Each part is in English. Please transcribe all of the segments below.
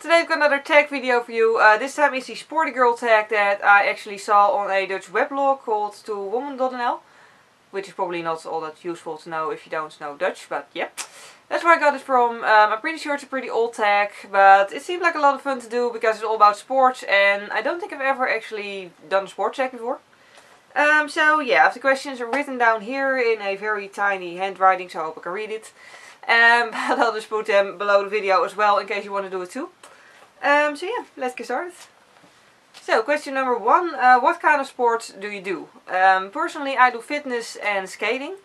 Today I've got another tag video for you. This time it's the Sporty girl tag that I actually saw on a Dutch weblog called towoman.nl, which is probably not all that useful to know if you don't know Dutch, but yeah. That's where I got it from. I'm pretty sure it's a pretty old tag, but it seemed like a lot of fun to do because it's all about sports, and I don't think I've ever actually done a sports tag before. So yeah, the questions are written down here in a very tiny handwriting, so I hope I can read it. But I'll just put them below the video as well in case you want to do it too. So yeah, let's get started. So question number 1, what kind of sports do you do? Personally I do fitness and skating.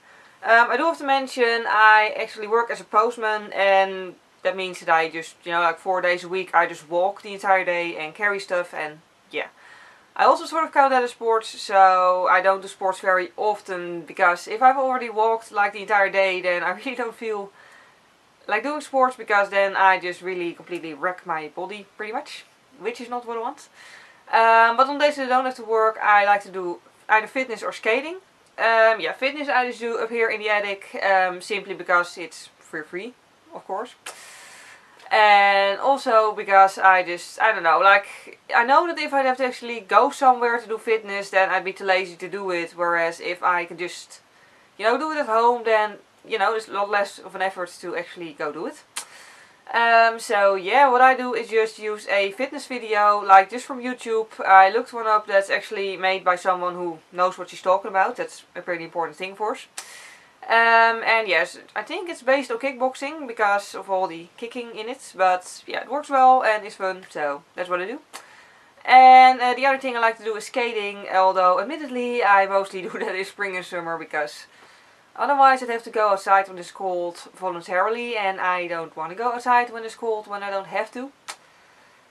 I do have to mention I actually work as a postman, and that means that I just, like 4 days a week I just walk the entire day and carry stuff, and yeah. I also sort of count that as sports, so I don't do sports very often, because if I've already walked like the entire day, then I really don't feel like doing sports, because then I just really completely wreck my body pretty much, which is not what I want. But on days that I don't have to work, I like to do either fitness or skating. Yeah, fitness I just do up here in the attic, simply because it's free, of course. And also because I don't know, like, I know that if I'd have to actually go somewhere to do fitness, then I'd be too lazy to do it. Whereas if I can just, do it at home, then, it's a lot less of an effort to actually go do it. So yeah, what I do is just use a fitness video, like just from YouTube. I looked one up that's actually made by someone who knows what she's talking about. That's a pretty important thing for us. And yes, I think it's based on kickboxing because of all the kicking in it. But yeah, it works well and it's fun, so that's what I do. And the other thing I like to do is skating, although admittedly I mostly do that in spring and summer, because otherwise I'd have to go outside when it's cold voluntarily, and I don't want to go outside when it's cold when I don't have to.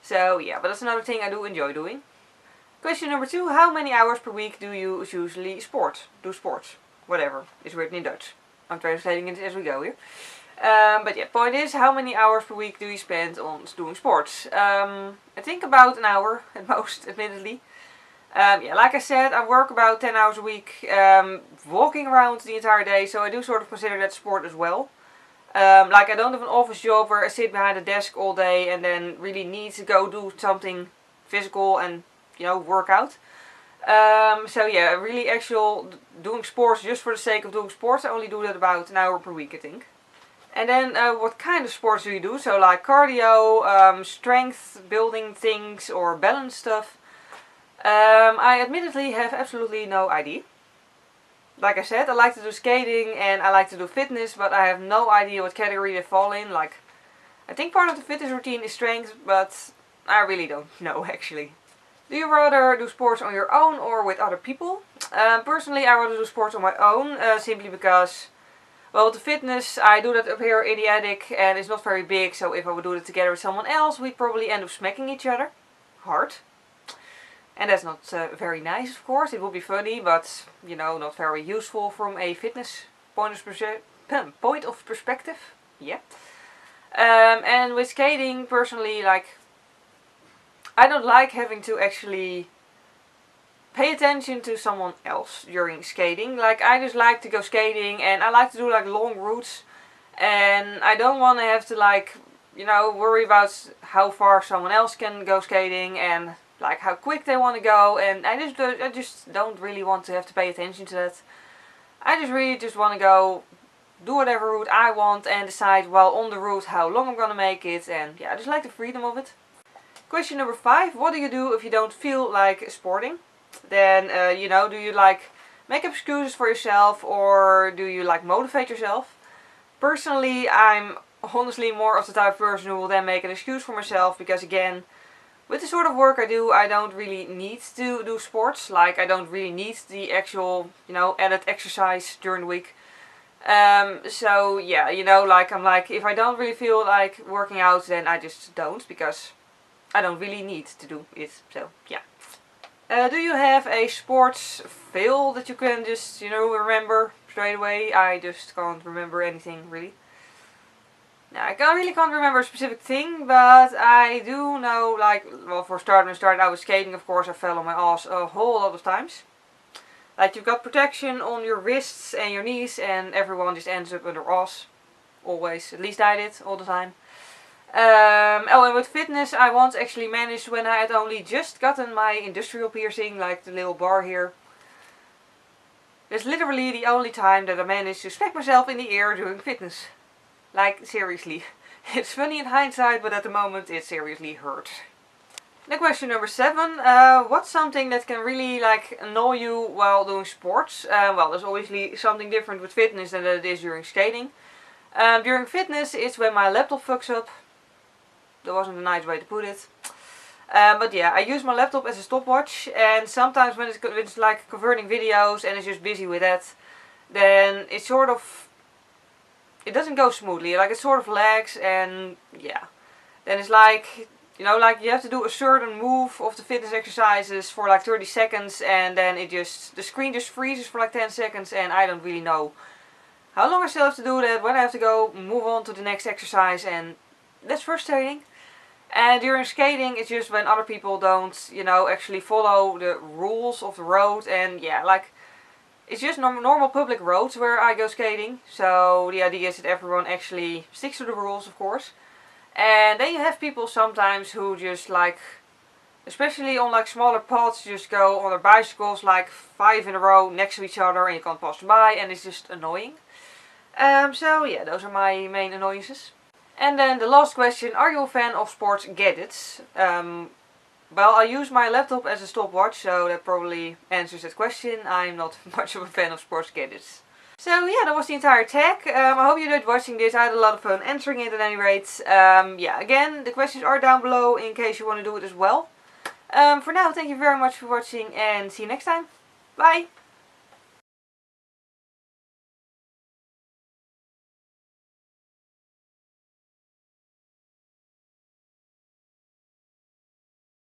So yeah, but that's another thing I do enjoy doing. Question number 2, how many hours per week do you usually do sports? Whatever, it's written in Dutch. I'm translating it as we go here. But yeah, point is, how many hours per week do you spend on doing sports? I think about an hour at most, admittedly. Yeah, like I said, I work about 10 hours a week, walking around the entire day, so I do sort of consider that sport as well. Like, I don't have an office job where I sit behind a desk all day and then really need to go do something physical and, work out. So yeah, really doing sports just for the sake of doing sports, I only do that about an hour per week, I think. And then what kind of sports do you do? So like cardio, strength building things, or balance stuff. I admittedly have absolutely no idea. Like I said, I like to do skating and I like to do fitness, but I have no idea what category they fall in. Like, I think part of the fitness routine is strength, but I really don't know actually. Do you rather do sports on your own or with other people? Personally, I rather do sports on my own, simply because, well, with the fitness, I do that up here in the attic and it's not very big, so if I would do it together with someone else, we'd probably end up smacking each other hard. And that's not very nice, of course. It would be funny, but, not very useful from a fitness point of perspective. Yeah. And with skating, personally, like, I don't like having to actually pay attention to someone else during skating. Like, I just like to go skating and I like to do like long routes. And I don't want to have to like, worry about how far someone else can go skating and like how quick they want to go. And I just don't really want to have to pay attention to that. I just really want to go do whatever route I want and decide while on the route how long I'm going to make it. And yeah, I just like the freedom of it. Question number 5, what do you do if you don't feel like sporting? Then, do you like make up excuses for yourself, or do you like motivate yourself? Personally, I'm honestly more of the type of person who will then make an excuse for myself, because again, with the sort of work I do, I don't really need to do sports. Like, I don't really need the actual, added exercise during the week. So yeah, I'm like, if I don't really feel like working out, then I just don't, because I don't really need to do it, so yeah. Do you have a sports fail that you can just, remember straight away? I just can't remember anything, really. Now, I really can't remember a specific thing, but I do know, like, well, for starting, when I started out with skating, of course, I fell on my ass a whole lot of times. Like, you've got protection on your wrists and your knees, and everyone just ends up on their ass. Always. At least I did, all the time. Oh, and with fitness, I once actually managed, when I had only just gotten my industrial piercing, like the little bar here. That's literally the only time that I managed to smack myself in the ear doing fitness. Like, seriously. It's funny in hindsight, but at the moment it seriously hurt. Now question number 7. What's something that can really like annoy you while doing sports? Well, there's obviously something different with fitness than that it is during skating. During fitness, it's when my laptop fucks up. That wasn't a nice way to put it. But yeah, I use my laptop as a stopwatch, and sometimes when it's like converting videos and it's just busy with that, then it sort of, it doesn't go smoothly. Like it sort of lags, and yeah, then it's like, you know, like you have to do a certain move of the fitness exercises for like 30 seconds, and then it just, the screen just freezes for like 10 seconds, and I don't really know how long I still have to do that, when I have to go move on to the next exercise, and that's frustrating. And during skating, it's just when other people don't, you know, actually follow the rules of the road. And yeah, like, it's just normal public roads where I go skating. So the idea is that everyone actually sticks to the rules, of course. And then you have people sometimes who just like, especially on like smaller pods, just go on their bicycles like 5 in a row next to each other and you can't pass them by, and it's just annoying. So yeah, those are my main annoyances. And then the last question, are you a fan of sports gadgets? Well, I use my laptop as a stopwatch, so that probably answers that question. I'm not much of a fan of sports gadgets. So yeah, that was the entire tag. I hope you enjoyed watching this. I had a lot of fun answering it at any rate. Yeah, again, the questions are down below in case you want to do it as well. For now, thank you very much for watching and see you next time. Bye!